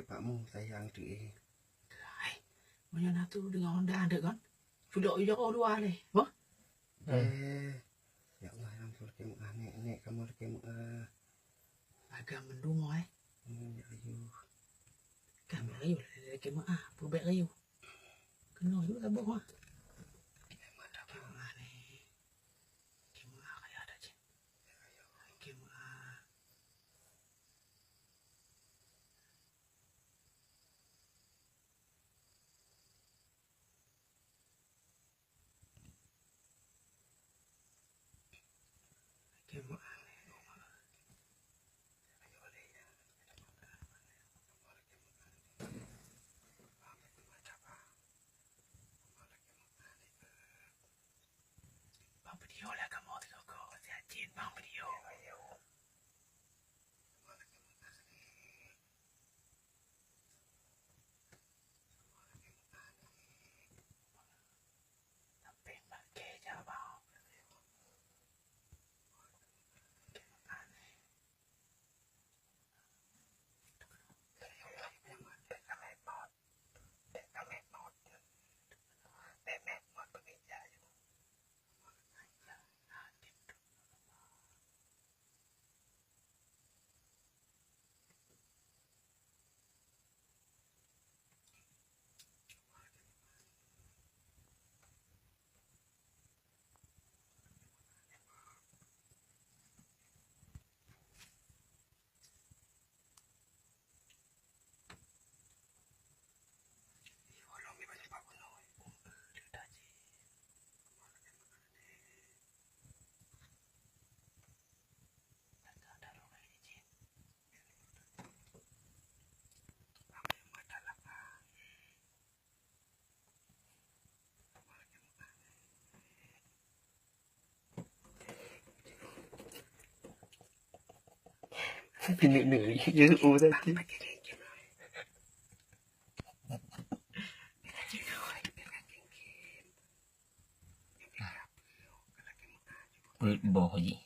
pakmu sayang dek. Hai, mana tu dengan Honda ada kan? Sudah jauh dua ni, wah? Ya Allah, yang suruh kamu nek kamu kamu agak mendung ya ayu. Kami ayu lah kamu pubek ayu. Kena juga tak bohong. Video lah kamu tu kau jangan bang video. Tapi pakai jawab. Nữ chứ u ra chứ. Bỏ gì?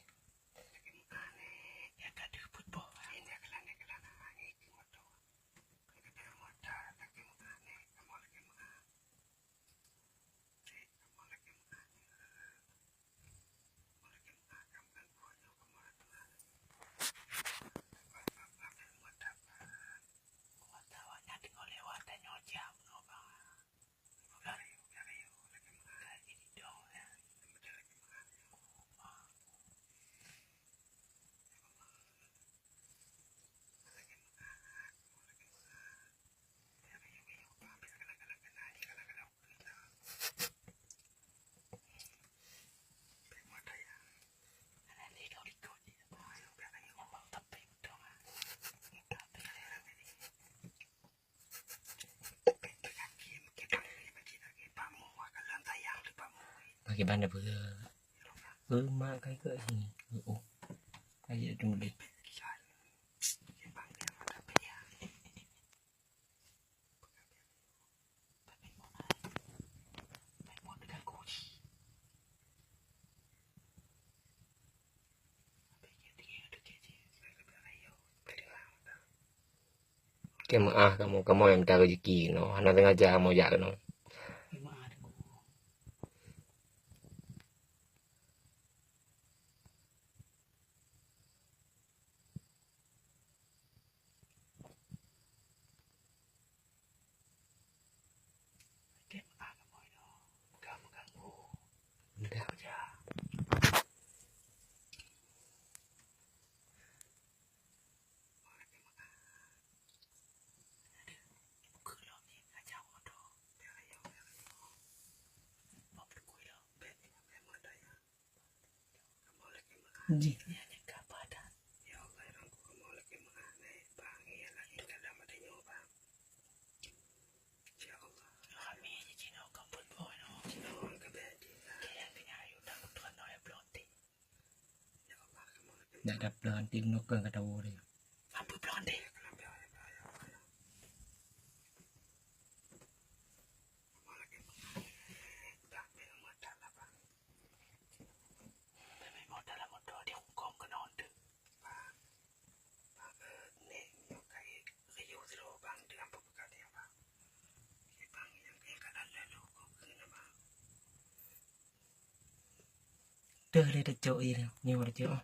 Pakai banda pula. Mak kai ke sini. Oh. Ayat tunggu deh. Kamu yang minta rezeki no. Anak tengah jam mau jak no. Gì? Đã đập lên tiếng nó cơn cả đầu đi. Mampu pelan deh. Dah le dah jauh ini. Ni orang jauh.